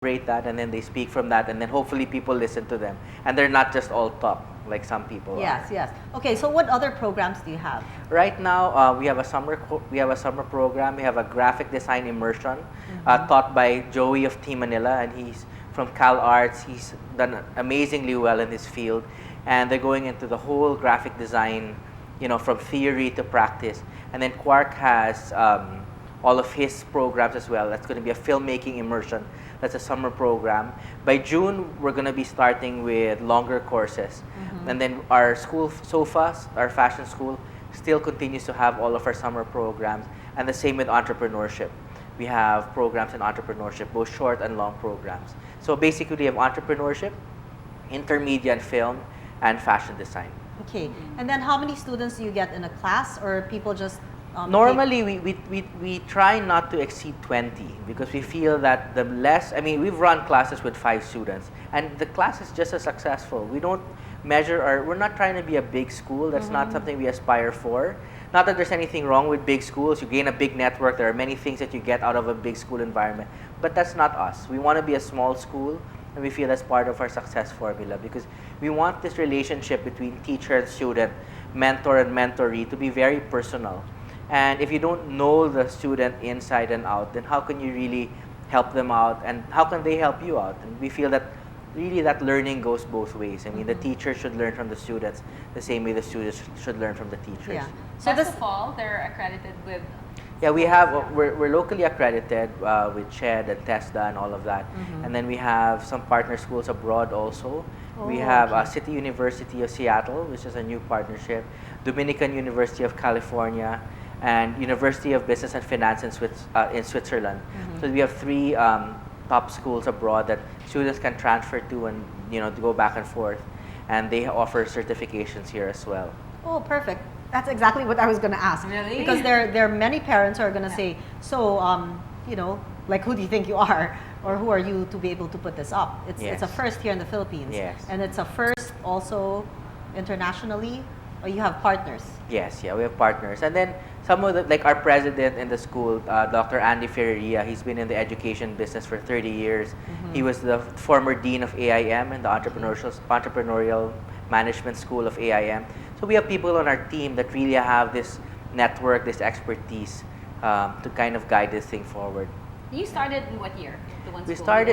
calibrate that, and then they speak from that, and then hopefully people listen to them, and they're not just all talk like some people Yes, are. yes. Okay, so what other programs do you have? Right now, we have a summer program. We have a graphic design immersion taught by Joey of Team Manila, and he's from Cal Arts. He's done amazingly well in his field, and they're going into the whole graphic design, from theory to practice. And then Quark has all of his programs as well. That's going to be a filmmaking immersion. That's a summer program. By June, we're going to be starting with longer courses. And then our school, SOFAS, our fashion school, still continues to have all of our summer programs. And the same with entrepreneurship. We have programs in entrepreneurship, both short and long programs. So basically, we have entrepreneurship, intermediate film, and fashion design. Okay, and then how many students do you get in a class, or people just Normally, we try not to exceed 20 because we feel that the less, we've run classes with 5 students and the class is just as successful. We don't we're not trying to be a big school. That's not something we aspire for. Not that there's anything wrong with big schools. You gain a big network. There are many things that you get out of a big school environment. But that's not us. We want to be a small school, and we feel that's part of our success formula because we want this relationship between teacher and student, mentor and mentoree to be very personal. And if you don't know the student inside and out, then how can you really help them out, and how can they help you out? And we feel that really that learning goes both ways. The teacher should learn from the students the same way the students should learn from the teachers. Yeah. So this fall, they're accredited with... Yeah, we're locally accredited with CHED and TESDA and all of that. And then we have some partner schools abroad also. We have City University of Seattle, which is a new partnership, Dominican University of California, and University of Business and Finance in Switzerland. So we have 3 top schools abroad that students can transfer to and to go back and forth, and they offer certifications here as well. Oh, perfect. That's exactly what I was going to ask. Really? Because there are many parents who are going to say, so, like, who do you think you are? Or who are you to be able to put this up? It's a first here in the Philippines. Yes. And it's a first also internationally. Or you have partners? Yes, we have partners. And then some of like our president in the school, Dr. Andy Ferreria, he's been in the education business for 30 years. He was the former dean of AIM and the entrepreneurial management school of AIM. So we have people on our team that really have this network, this expertise to kind of guide this thing forward. You started in what year?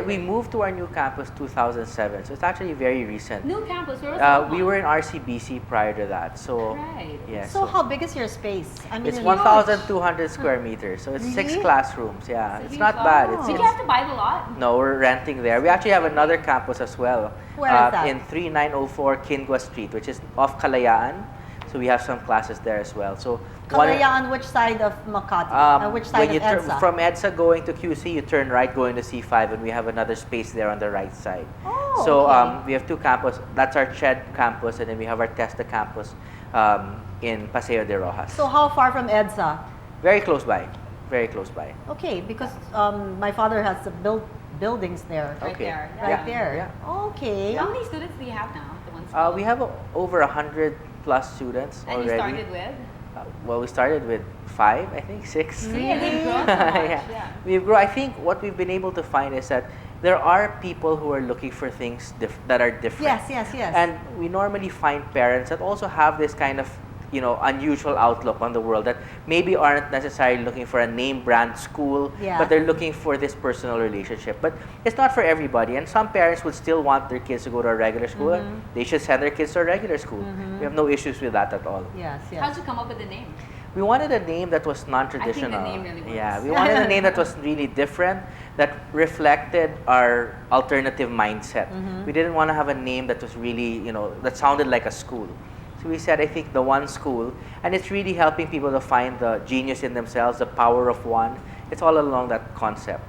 We moved to our new campus 2007, so it's actually very recent. New campus, where was we were in RCBC prior to that, so right. yeah. So how big is your space? It's 1,200 square meters, so it's 6 classrooms. Yeah, it's not bad. Did you have to buy the lot? No, we're renting there. We actually have another campus as well. Where is that? In 3904 Kingwa Street, which is off Kalayaan. So we have some classes there as well. So Kalayaan, which side of Makati? Which side of EDSA? From EDSA going to QC, you turn right going to C5, and we have another space there on the right side. Oh, so okay. we have 2 campuses. That's our CHED campus, and then we have our TESTA campus in Paseo de Rojas. So how far from EDSA? Very close by. Very close by. Okay, because my father has the buildings there. Right there. Right there. Yeah. Okay. How many students do you have now? The ones We have over 100 plus students and already. And you started with? Well, we started with 5, I think, 6. See, and they've grown so much. Yeah. We've grown. I think what we've been able to find is that there are people who are looking for things that are different. Yes. And we normally find parents that also have this kind of unusual outlook on the world, that maybe aren't necessarily looking for a name brand school, but they're looking for this personal relationship. But it's not for everybody, and some parents would still want their kids to go to a regular school, and they should send their kids to a regular school. We have no issues with that at all. Yes. How'd you come up with the name? We wanted a name that was non-traditional. I think the name really works. Yeah, we wanted a name that was really different, that reflected our alternative mindset. We didn't want to have a name that was really, that sounded like a school. So we said, I think the one school, and it's really helping people to find the genius in themselves, the power of one. It's all along that concept,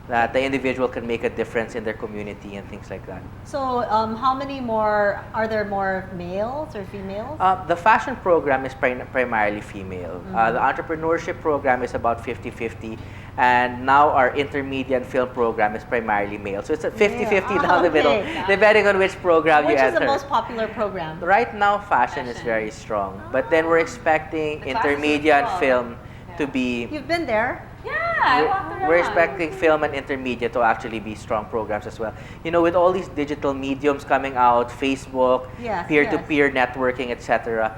that the individual can make a difference in their community and things like that. So how many more, are there more males or females? The fashion program is primarily female. The entrepreneurship program is about 50-50. And now our intermediate film program is primarily male. So it's a 50-50 down the middle, depending on which program you enter. Which is the most popular program? Right now, fashion is very strong. But then we're expecting intermediate film to be... You've been there? Yeah. I walked around. We're expecting film and intermediate to actually be strong programs as well. You know, with all these digital mediums coming out, Facebook, Yes, peer-to-peer networking, etc.,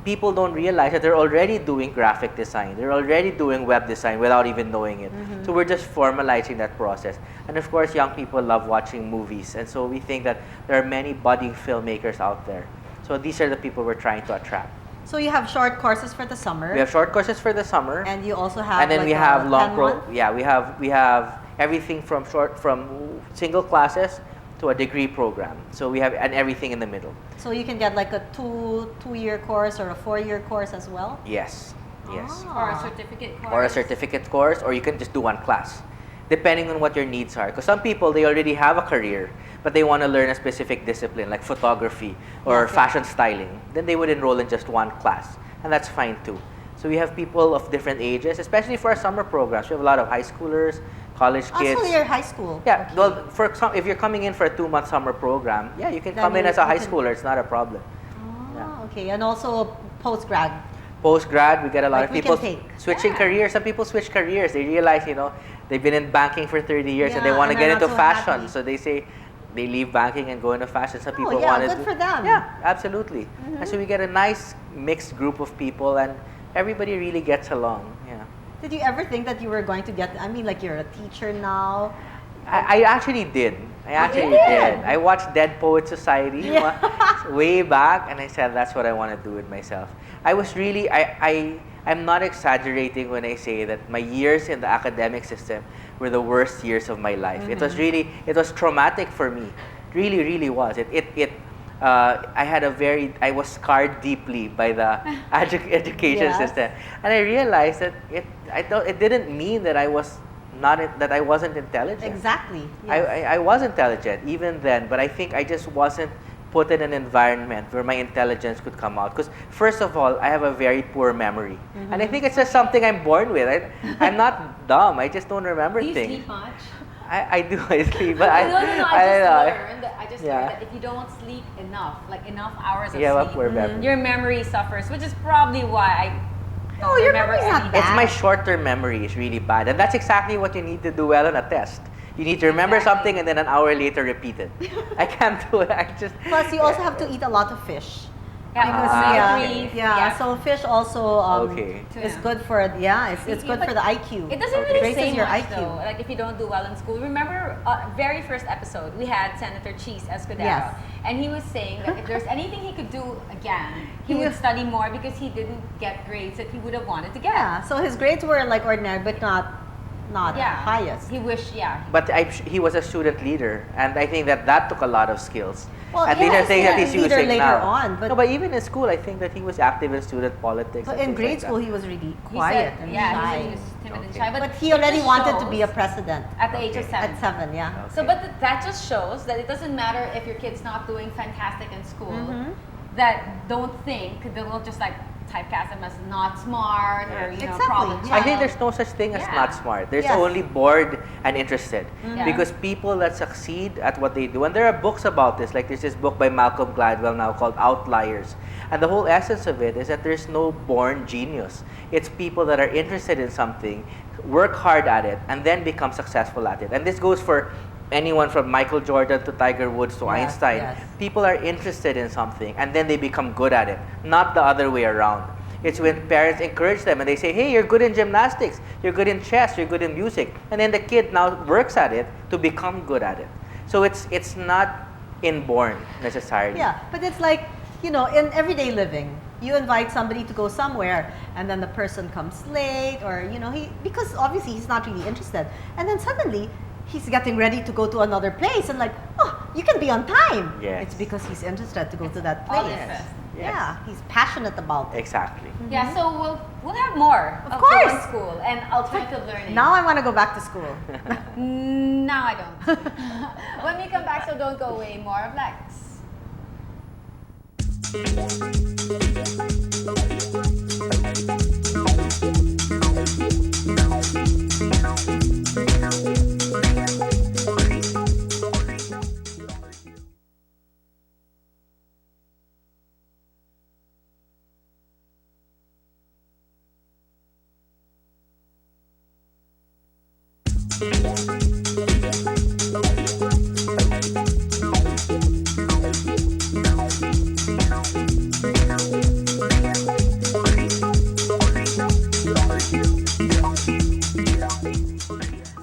people don't realize that they're already doing graphic design. They're already doing web design without even knowing it. So we're just formalizing that process. And of course, young people love watching movies. And so we think that there are many budding filmmakers out there. So these are the people we're trying to attract. So you have short courses for the summer. We have short courses for the summer. And you also have And then like we have long 10-month? yeah, we have everything from single classes to a degree program. So we have and everything in the middle. So you can get like a two-year course or a 4-year course as well? Yes. Yes. Or a certificate course. Or a certificate course, or you can just do one class, depending on what your needs are. Because some people, they already have a career, but they want to learn a specific discipline like photography or fashion styling. Then they would enroll in just one class, and that's fine too. So we have people of different ages, especially for our summer programs. We have a lot of high schoolers, college kids. Also, you're high school. Yeah, Okay. well, for if you're coming in for a 2-month summer program, yeah, you can Then come in you- as a you high can- schooler. It's not a problem. Oh, okay. And also post-grad. Post-grad, we get a lot Like of we people can take. switching careers. Some people switch careers. They realize, they've been in banking for 30 years and they Yeah, want to and get they're into not so fashion. happy. So they say they leave banking and go into fashion. Some people yeah, want to good for them. Yeah, absolutely. And so we get a nice mixed group of people and everybody really gets along. Yeah. Did you ever think that you were going to like you're a teacher now? I actually did. I actually did? did. I watched Dead Poet Society Yeah. way back, and I said that's what I want to do with myself. I was really, I'm not exaggerating when I say that my years in the academic system were the worst years of my life. It was really, it was traumatic for me. Really, really was. I was scarred deeply by the education Yes. system, and I realized that it didn't mean that I wasn't intelligent. Exactly. Yes. I was intelligent even then, but I think I just wasn't put in an environment where my intelligence could come out. Because first of all, I have a very poor memory, and I think it's just something I'm born with. I'm not dumb. I just don't remember Do you things. sleep much? I do. I sleep, but No, I just Yeah. learned that if you don't sleep enough, like enough hours of You have a sleep, poor memory. your memory suffers, which is probably why I don't Oh, your remember memory's not anything. It's bad. my short-term memory is really bad, and that's exactly what you need to do well on a test. You need to remember Exactly. something and then an hour later repeat it. I can't do it. I just Plus, you also have to eat a lot of fish. Yeah, Because omega-3, so fish also Okay. is Tuna. good for it's good But for the IQ. It doesn't Okay. really Raises say your much IQ. though. Like if you don't do well in school. Remember, very first episode we had Senator Cheese Escudero, Yes. and he was saying that if there's anything he could do again, he would study more because he didn't get grades that he would have wanted to get. Yeah. So his grades were like ordinary, but not Yeah. highest. He wished, yeah. But he was a student leader, and I think that took a lot of skills. Well, and he these are was things that a he's leader using later now. on, but- no, but even in school, I think that he was active in student politics. But and in things grade like school, that. he was really He quiet said, and yeah, shy. he said he was timid and Okay. shy. But he it already just wanted to be a shows president at the age of Okay. 7. at 7. Yeah. So, but that just shows that it doesn't matter if your kid's not doing fantastic in school. Mhm. That don't think they'll just like typecast them as not smart or Yes. Exactly. problem Yeah. child. I think there's no such thing as Yeah. not smart. There's Yes. only bored and interested. Yeah. Because people that succeed at what they do, and there are books about this, like there's this book by Malcolm Gladwell now called Outliers. And the whole essence of it is that there's no born genius. It's people that are interested in something, work hard at it, and then become successful at it. And this goes for anyone from Michael Jordan to Tiger Woods to Yes, Einstein. yes. People are interested in something, and then they become good at it, not the other way around. It's when parents encourage them and they say, hey, you're good in gymnastics, you're good in chess, you're good in music. And then the kid now works at it to become good at it. So it's not inborn necessarily. Yeah, but it's like, in everyday living, you invite somebody to go somewhere and then the person comes late or, because obviously he's not really interested. And then suddenly he's getting ready to go to another place and like, oh, you can be on time. Yes. It's because he's interested to go to that all place. interest. Yes. Yeah, he's passionate about it. Exactly. Yeah, so we'll have more Of of course. one school and alternative learning. Now I want to go back to school. No, I don't. When we come back, so don't go away. More of Lex.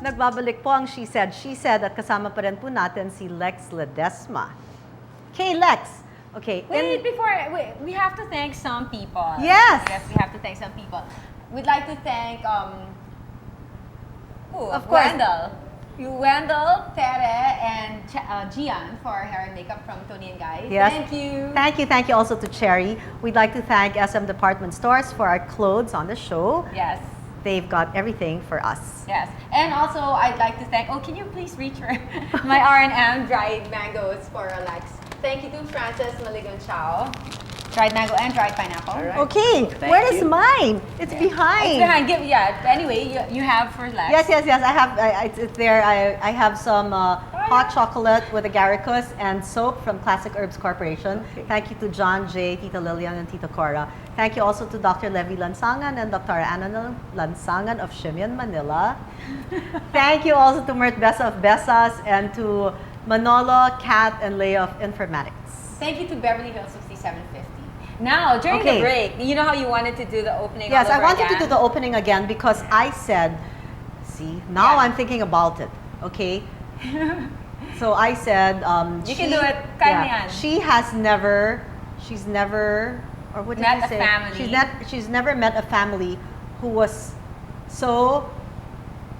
Nagbabalik po ang She Said at kasama pa rin po natin si Lex Ledesma. Okay, Lex. Okay. Wait, we have to thank some people. Yes. Yes, we have to thank some people. We'd like to thank Of course. Wendell, Tere, and Gian for our hair and makeup from Tony and Guy. Yes. Thank you. Thank you also to Cherry. We'd like to thank SM Department Stores for our clothes on the show. Yes. They've got everything for us. Yes. And also, I'd like to thank, can you please reach for my R&M dried mangoes for Alex. Thank you to Frances Maligan Chow. Dried mango and dried pineapple. All right. Okay, Thank where is you. mine? It's behind. It's behind. Anyway, you have for Lex. Yes. I have. It's there. I have some hot chocolate with agaricus and soap from Classic Herbs Corporation. Okay. Thank you to John J, Tita Lillian, and Tita Cora. Thank you also to Dr. Levi Lansangan and Dr. Anna Lansangan of Shimian, Manila. Thank you also to Mert Besa of Besas and to Manolo, Kat, and Leia of Informatics. Thank you to Beverly Hills 6750. Now, during Okay. the break, you know how you wanted to do the opening Yes, all I over wanted to again? do the opening again because I said, see, now Yeah. I'm thinking about it, okay? So I said, You can do it, kaya mo yan. she's never, or what did Met you a say? family. She's never met a family who was so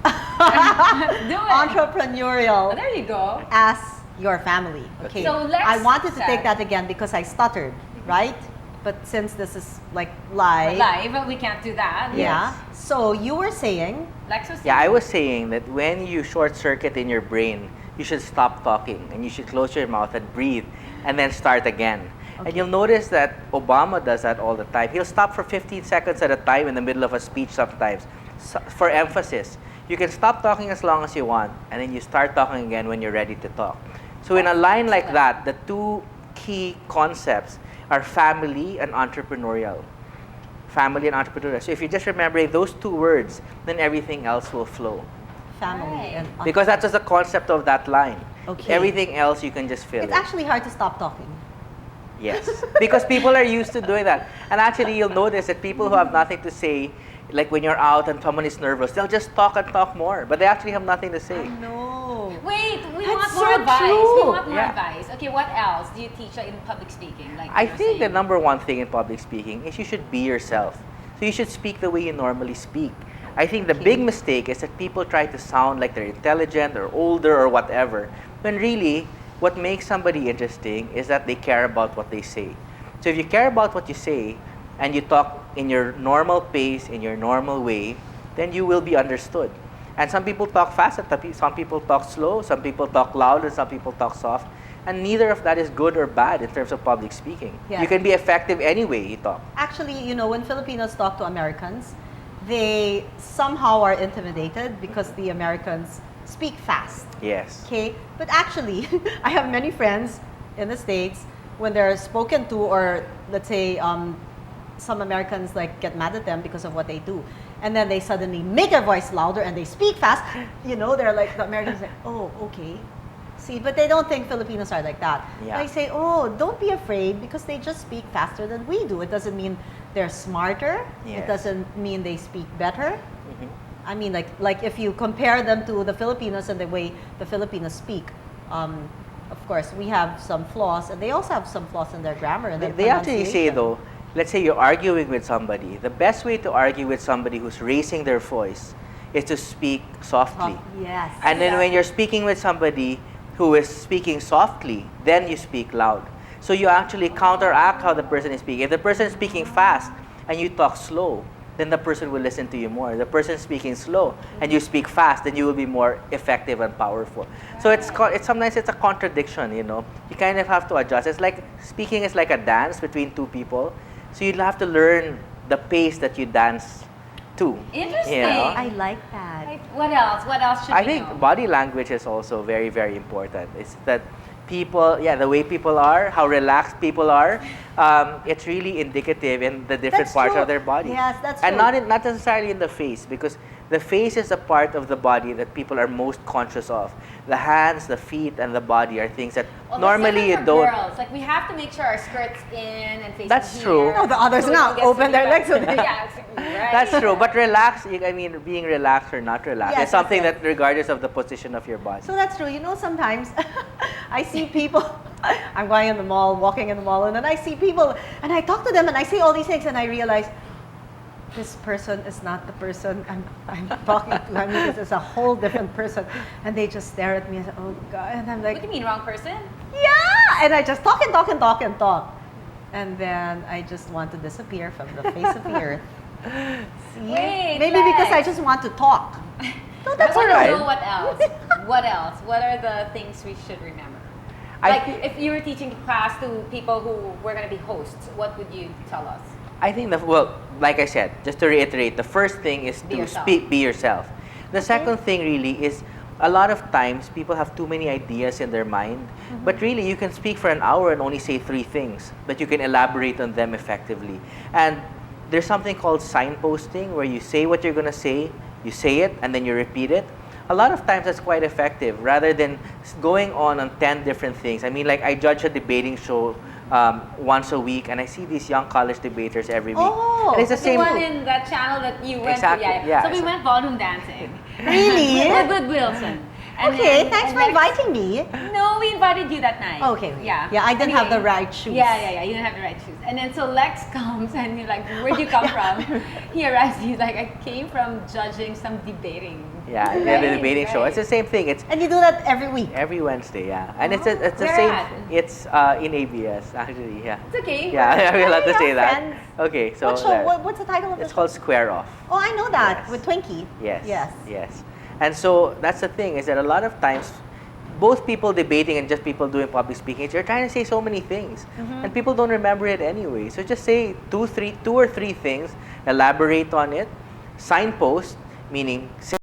Do it. entrepreneurial Oh, there you go. as your family. Okay. So Lex I wanted to said- take that again because I stuttered, right? But since this is like live, Live, we can't do that. yeah. So you were saying, Lex was Yeah, I was saying that when you short circuit in your brain, you should stop talking and you should close your mouth and breathe and then start again. And Okay. you'll notice that Obama does that all the time. He'll stop for 15 seconds at a time in the middle of a speech sometimes for emphasis. You can stop talking as long as you want and then you start talking again when you're ready to talk. So in a line like that, the two key concepts are family and entrepreneurial. Family and entrepreneurial. So if you just remember those two words, then everything else will flow. family Right. and Because that's just the concept of that line. Okay. Everything else you can just fill it's in. actually hard to stop talking. Yes. Because people are used to doing that. And actually, you'll notice that people who have nothing to say, like when you're out and someone is nervous, they'll just talk and talk more. But they actually have nothing to say. No. Wait, we That's want so more advice. true. We want more Yeah. advice. Okay, what else do you teach in public speaking? Like I you were think the saying? number one thing in public speaking is you should be yourself. So you should speak the way you normally speak. I think the big mistake is that people try to sound like they're intelligent or older or whatever, when really what makes somebody interesting is that they care about what they say. So if you care about what you say and you talk in your normal pace, in your normal way, then you will be understood. And some people talk fast, and some people talk slow, some people talk loud, and some people talk soft. And neither of that is good or bad in terms of public speaking. Yes. You can be effective any way you talk. Actually, you know, when Filipinos talk to Americans, they somehow are intimidated because the Americans speak fast. Yes. Okay, but actually, I have many friends in the States when they're spoken to, or let's say some Americans like get mad at them because of what they do, and then they suddenly make their voice louder and they speak fast. You know, they're like, the Americans like, oh, okay. See, but they don't think Filipinos are like that. Yeah. I say, oh, don't be afraid because they just speak faster than we do. It doesn't mean they're smarter. It Yes. doesn't mean they speak better. Mhm. I mean, like if you compare them to the Filipinos and the way the Filipinos speak, of course, we have some flaws, and they also have some flaws in their grammar and their They actually say pronunciation. though, let's say you're arguing with somebody, the best way to argue with somebody who's raising their voice is to speak softly. Yes. And then when you're speaking with somebody who is speaking softly, then you speak loud. So you actually counteract how the person is speaking. If the person is speaking fast and you talk slow, then the person will listen to you more. The person speaking slow and you speak fast, then you will be more effective and powerful. So it's sometimes it's a contradiction, you know. You kind of have to adjust. It's like speaking is like a dance between two people. So you'll have to learn the pace that you dance to. Interesting. You know? I like that. Like, what else? What else should I we think know? body language is also very, very important. It's that people, the way people are, how relaxed people are, it's really indicative in the different That's parts true. of their body. Yes, that's and true. not necessarily in the face, because The face is a part of the body that people are most conscious of. The hands, the feet, and the body are things that Well, normally you for don't. Girls, like we have to make sure our skirts in and facing That's here. true. No, the others we now don't get open their sweaty legs. butt. Yeah, right. That's true, but relax, I mean, being relaxed or not relaxed, Yes, it's something yes, yes. that regardless of the position of your body. So that's true. You know, sometimes I see people, I'm going in the mall, walking in the mall, and then I see people, and I talk to them, and I say all these things, and I realize, this person is not the person I'm talking to. I mean, this is a whole different person. And they just stare at me and say, oh God. And I'm like, What do you mean, wrong person? yeah! And I just talk and talk and talk and talk. And then I just want to disappear from the face of the earth. See? Wait, Maybe because I Lex. just want to talk. No, that's I all want right. to know what else. What else? What are the things we should remember? I Like, thi- if you were teaching class to people who were going to be hosts, what would you tell us? I think well, like I said, just to reiterate, the first thing is Be to yourself. be yourself. The second thing really is a lot of times people have too many ideas in their mind, but really you can speak for an hour and only say 3 things, but you can elaborate on them effectively. And there's something called signposting where you say what you're going to say, you say it, and then you repeat it. A lot of times that's quite effective rather than going on 10 different things. I mean, like I judge a debating show once a week, and I see these young college debaters every week. Oh, and it's the The same. one in that channel that you went Exactly, to, yeah. yeah. So we went volume dancing. Really? With Wilson. And Okay, then- thanks and for Lex- inviting me. No, we invited you that night. Okay. Yeah. Yeah, I didn't have the Anyway. right shoes. Yeah. You didn't have the right shoes. And then so Lex comes and you're like, where'd you come from? He arrives, he's like, I came from judging some debating. Yeah, Right, the debating show. right. It's the same thing. It's And you do that every week. every Wednesday, yeah. And it's the Where same. at? It's in ABS actually, yeah. It's okay. Yeah, I'm allowed to Yeah, say that. friends. Okay, so What show? there. What's the title of It's the called Square Off. Oh, I know that Yes. with Twinkie. Yes. Yes. Yes. And so that's the thing is that a lot of times, both people debating and just people doing public speaking, you're trying to say so many things, and people don't remember it anyway. So just say two or three things, elaborate on it, signpost, meaning say